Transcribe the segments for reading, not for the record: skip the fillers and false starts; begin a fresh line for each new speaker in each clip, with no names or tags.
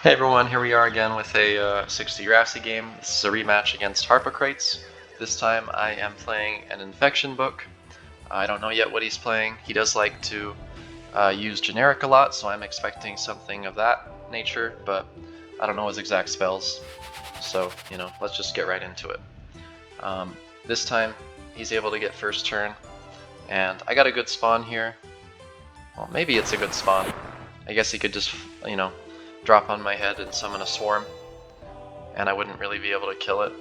Hey everyone, here we are again with a 60 Grassy game. This is a rematch against Harpocrates. This time I am playing an infection book. I don't know yet what he's playing. He does like to use generic a lot, so I'm expecting something of that nature, but I don't know his exact spells. So, let's just get right into it. This time he's able to get first turn, and I got a good spawn here. Well, maybe it's a good spawn. I guess he could just, drop on my head and summon a swarm, and I wouldn't really be able to kill it.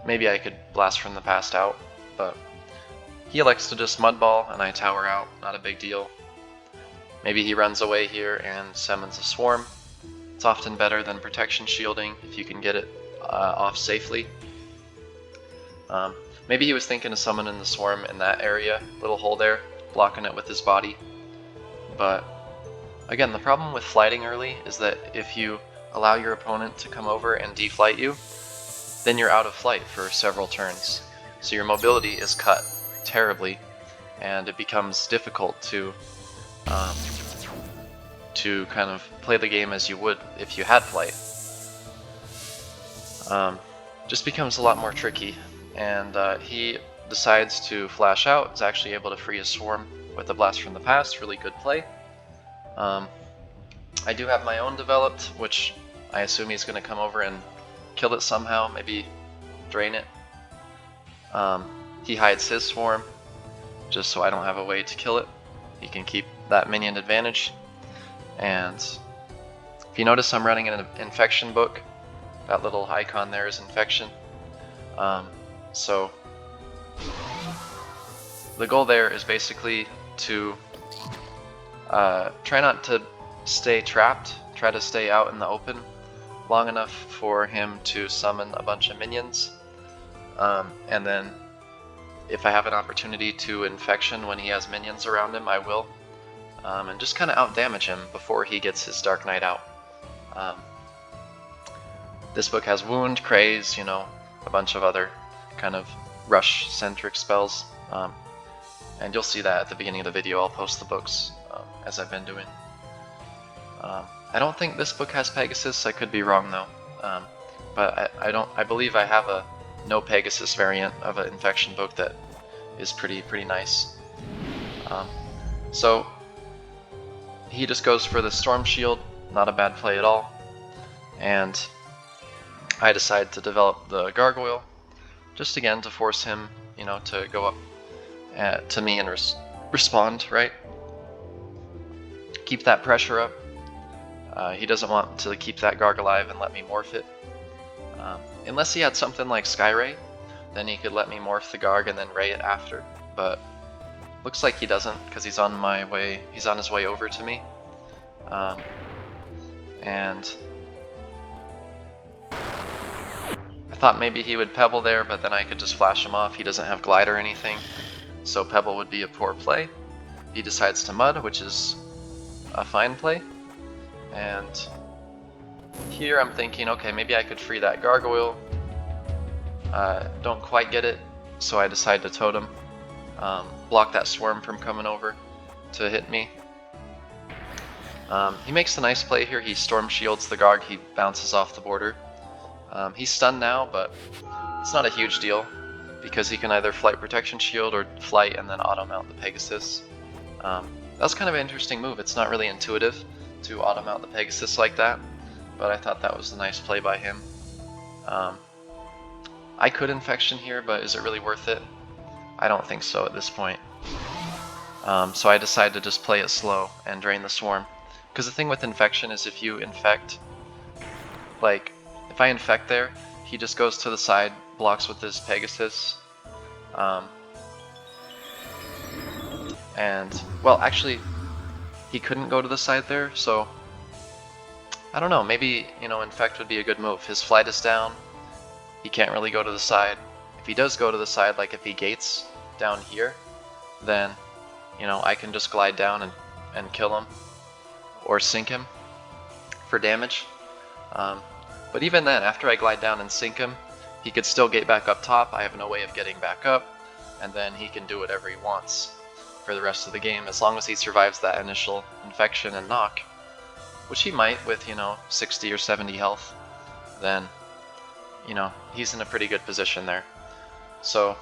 Maybe I could blast from the past out, but he elects to just mudball and I tower out, not a big deal. Maybe he runs away here and summons a swarm. It's often better than protection shielding if you can get it off safely. Maybe he was thinking of summoning the swarm in that area, little hole there, blocking it with his body. But again, the problem with flighting early is that if you allow your opponent to come over and deflight you, then you're out of flight for several turns. So your mobility is cut terribly, and it becomes difficult to kind of play the game as you would if you had flight. Just becomes a lot more tricky, and he decides to flash out, is actually able to free his swarm with a blast from the past, really good play. I do have my own developed, which I assume he's going to come over and kill it somehow, maybe drain it. He hides his swarm, just so I don't have a way to kill it. He can keep that minion advantage. And if you notice, I'm running an infection book. That little icon there is infection. So the goal there is basically to try not to stay trapped, try to stay out in the open long enough for him to summon a bunch of minions, and then if I have an opportunity to infection when he has minions around him, I will, and just kind of out damage him before he gets his Dark Knight out. This book has Wound, Craze, a bunch of other kind of rush-centric spells, and you'll see that at the beginning of the video. I'll post the books as I've been doing. I don't think this book has Pegasus. I could be wrong though, but I believe I have a no Pegasus variant of an infection book that is pretty nice. So he just goes for the Storm Shield, not a bad play at all, and I decide to develop the Gargoyle, just again to force him, to go up to me and respond, right? Keep that pressure up. He doesn't want to keep that Garg alive and let me morph it. Unless he had something like Skyray, then he could let me morph the Garg and then Ray it after. But looks like he doesn't, because he's on his way over to me. And I thought maybe he would Pebble there, but then I could just flash him off. He doesn't have Glide or anything, so Pebble would be a poor play. He decides to Mud, which is a fine play. And here I'm thinking, okay, maybe I could free that Gargoyle. Don't quite get it, so I decide to Totem. Block that Swarm from coming over to hit me. He makes a nice play here. He Storm Shields the Garg, he bounces off the border. He's stunned now, but it's not a huge deal, because he can either Flight Protection Shield or Flight and then auto-mount the Pegasus. That was kind of an interesting move. It's not really intuitive to auto-mount the Pegasus like that, but I thought that was a nice play by him. I could infection here, but is it really worth it? I don't think so at this point. So I decided to just play it slow and drain the swarm. Because the thing with infection is if you infect, like, if I infect there, he just goes to the side, blocks with his Pegasus. And, well, actually, he couldn't go to the side there, so I don't know, maybe, infect would be a good move. His flight is down, he can't really go to the side. If he does go to the side, like if he gates down here, then, I can just glide down and kill him, or sink him for damage. But even then, after I glide down and sink him, he could still gate back up top. I have no way of getting back up, and then he can do whatever he wants for the rest of the game, as long as he survives that initial infection and knock. which he might with, 60 or 70 health, then, he's in a pretty good position there. So,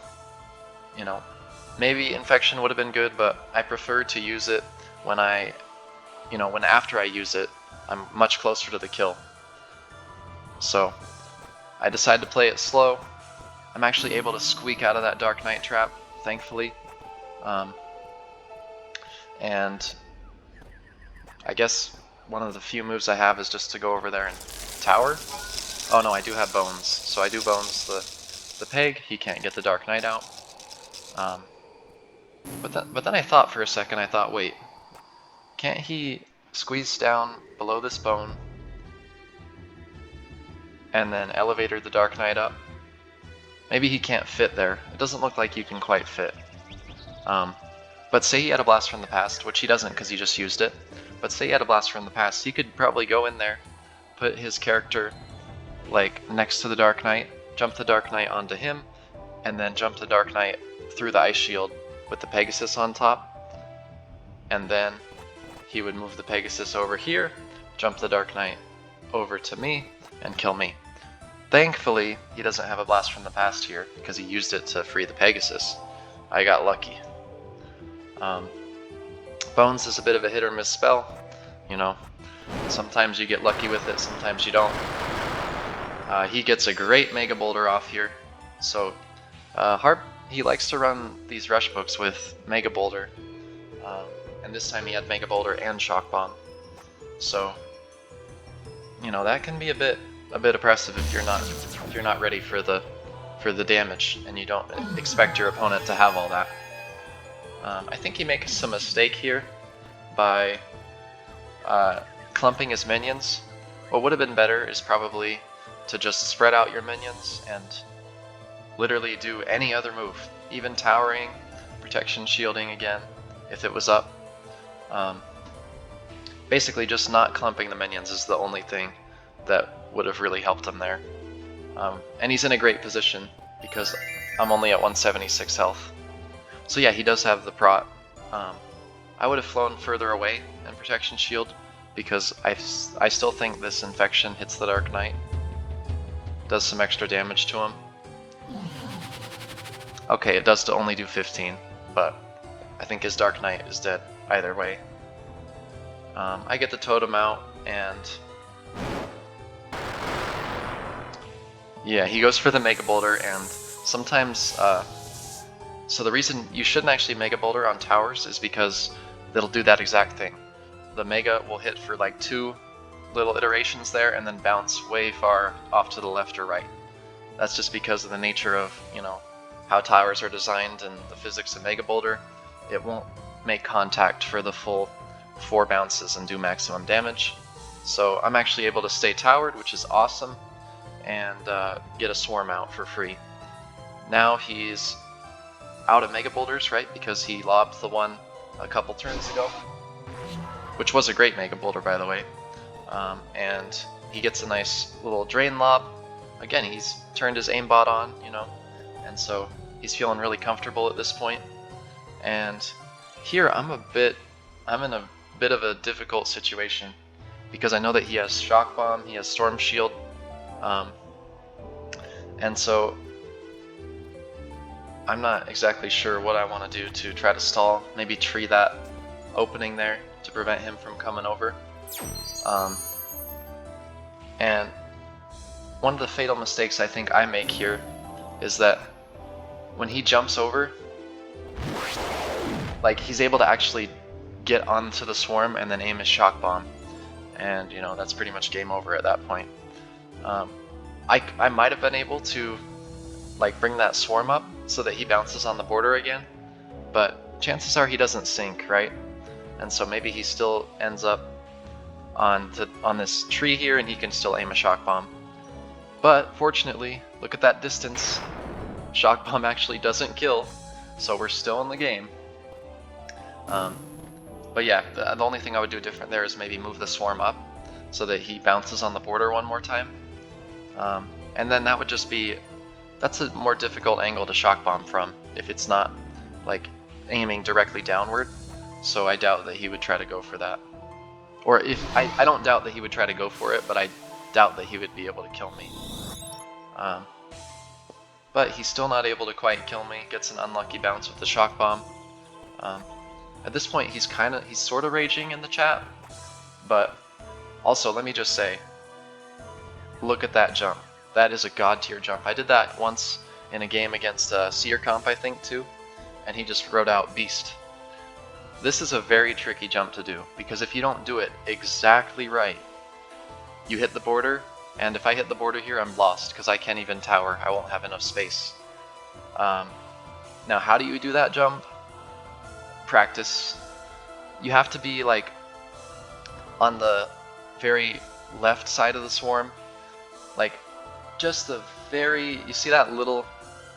maybe infection would have been good, but I prefer to use it when when after I use it, I'm much closer to the kill. So, I decide to play it slow. I'm actually able to squeak out of that Dark Knight trap, thankfully. And I guess one of the few moves I have is just to go over there and tower. Oh no, I do have bones. So I do bones the peg. He can't get the Dark Knight out. But then I thought for a second, wait, can't he squeeze down below this bone and then elevator the Dark Knight up? Maybe he can't fit there. It doesn't look like you can quite fit. But say he had a Blast from the Past, which he doesn't because he just used it. But say he had a Blast from the Past, he could probably go in there, put his character like next to the Dark Knight, jump the Dark Knight onto him, and then jump the Dark Knight through the Ice Shield with the Pegasus on top. And then he would move the Pegasus over here, jump the Dark Knight over to me, and kill me. Thankfully, he doesn't have a Blast from the Past here because he used it to free the Pegasus. I got lucky. Bones is a bit of a hit or miss spell. Sometimes you get lucky with it, sometimes you don't. He gets a great Mega Boulder off here. So he likes to run these rush books with Mega Boulder. And this time he had Mega Boulder and Shock Bomb. So, that can be a bit oppressive if you're not ready for the damage and you don't expect your opponent to have all that. I think he makes some mistake here by clumping his minions. What would have been better is probably to just spread out your minions and literally do any other move, even towering, protection shielding again if it was up. Basically just not clumping the minions is the only thing that would have really helped him there. And he's in a great position because I'm only at 176 health. So yeah, he does have the prot. I would have flown further away in protection shield because I still think this infection hits the Dark Knight. Does some extra damage to him. Okay, it does to only do 15, but I think his Dark Knight is dead either way. I get the totem out, and yeah, he goes for the Mega Boulder, and sometimes, so the reason you shouldn't actually Mega Boulder on towers is because it'll do that exact thing. The Mega will hit for like 2 little iterations there and then bounce way far off to the left or right. That's just because of the nature of, how towers are designed and the physics of Mega Boulder. It won't make contact for the full 4 bounces and do maximum damage. So I'm actually able to stay towered, which is awesome, and get a swarm out for free. Now he's out of Mega Boulders, right? Because he lobbed the one a couple turns ago, which was a great Mega Boulder, by the way. And he gets a nice little drain lob. Again, he's turned his aimbot on, and so he's feeling really comfortable at this point. And here I'm in a bit of a difficult situation because I know that he has Shock Bomb, he has Storm Shield, and so I'm not exactly sure what I want to do to try to stall. Maybe tree that opening there to prevent him from coming over. And one of the fatal mistakes I think I make here is that when he jumps over, like, he's able to actually get onto the swarm and then aim his Shock Bomb, and that's pretty much game over at that point. I might have been able to bring that swarm up so that he bounces on the border again, but chances are he doesn't sink, right? And so maybe he still ends up on this tree here and he can still aim a Shock Bomb. But fortunately, look at that distance. Shock Bomb actually doesn't kill, so we're still in the game. But yeah, the only thing I would do different there is maybe move the swarm up so that he bounces on the border one more time. And then that would just be, that's a more difficult angle to Shock Bomb from if it's not aiming directly downward. So I doubt that he would try to go for that. Or if I don't doubt that he would try to go for it, but I doubt that he would be able to kill me. But he's still not able to quite kill me. Gets an unlucky bounce with the shock bomb. At this point, he's sort of raging in the chat. But also, let me just say, look at that jump. That is a god tier jump. I did that once in a game against Seer Comp, I think, too, and he just wrote out Beast. This is a very tricky jump to do, because if you don't do it exactly right, you hit the border, and if I hit the border here, I'm lost, because I can't even tower. I won't have enough space. Now, how do you do that jump? Practice. You have to be, like, on the very left side of the swarm. Like, just the very... You see that little,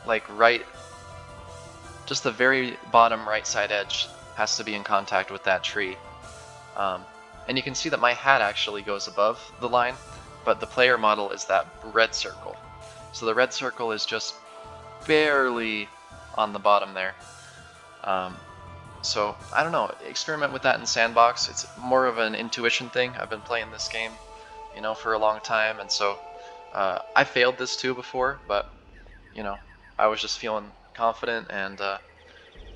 like, right... Just the very bottom right side edge has to be in contact with that tree. And you can see that my hat actually goes above the line, but the player model is that red circle. So the red circle is just barely on the bottom there. So, I don't know, experiment with that in Sandbox. It's more of an intuition thing. I've been playing this game, you know, for a long time, and so I failed this too before, but, you know, I was just feeling confident and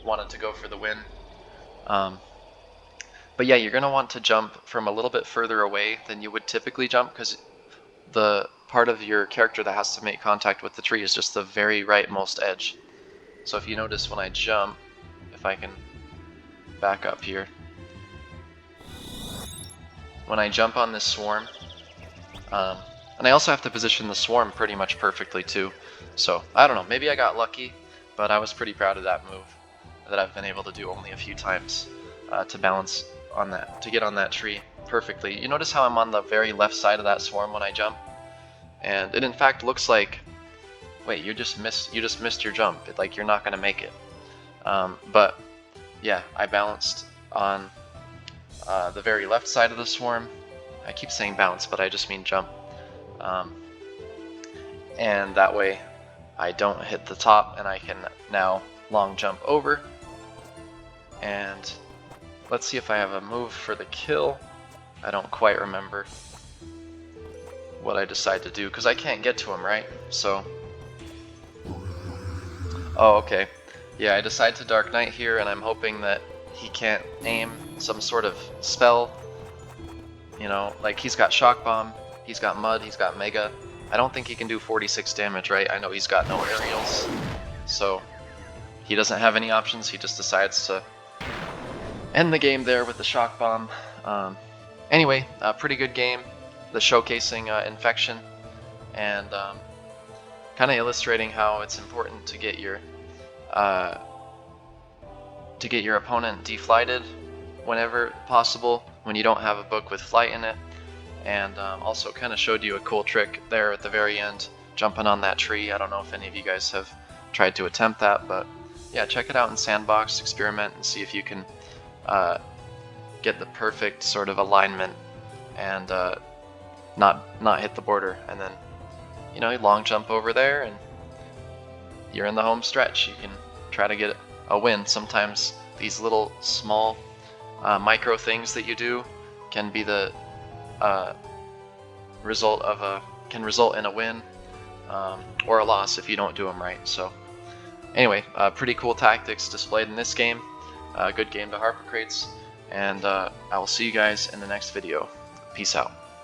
wanted to go for the win. But yeah, you're going to want to jump from a little bit further away than you would typically jump, because the part of your character that has to make contact with the tree is just the very rightmost edge. So if you notice when I jump, if I can back up here, when I jump on this swarm, and I also have to position the swarm pretty much perfectly too, so I don't know, maybe I got lucky, but I was pretty proud of that move that I've been able to do only a few times to balance on that, to get on that tree perfectly. You notice how I'm on the very left side of that swarm when I jump, and it in fact looks like, wait, you just missed your jump. Like, you're not gonna make it. But yeah, I balanced on the very left side of the swarm. I keep saying bounce, but I just mean jump. And that way I don't hit the top, and I can now long jump over. And let's see if I have a move for the kill. I don't quite remember what I decide to do, because I can't get to him, right? So, oh, okay. Yeah, I decide to Dark Knight here, and I'm hoping that he can't aim some sort of spell. You know, like, he's got Shock Bomb, he's got Mud, he's got Mega. I don't think he can do 46 damage, right? I know he's got no aerials, so he doesn't have any options. He just decides to end the game there with the Shock Bomb. Anyway, a pretty good game. The showcasing Infection, and kind of illustrating how it's important to get your opponent deflighted whenever possible when you don't have a book with flight in it, and also kind of showed you a cool trick there at the very end, jumping on that tree. I don't know if any of you guys have tried to attempt that, but yeah, check it out in Sandbox, experiment, and see if you can get the perfect sort of alignment and not hit the border, and then, you know, you long jump over there and you're in the home stretch. You can try to get a win. Sometimes these little small micro things that you do can be the result in a win or a loss if you don't do them right. So anyway, pretty cool tactics displayed in this game. Good game to Harpocrates, and I will see you guys in the next video. Peace out.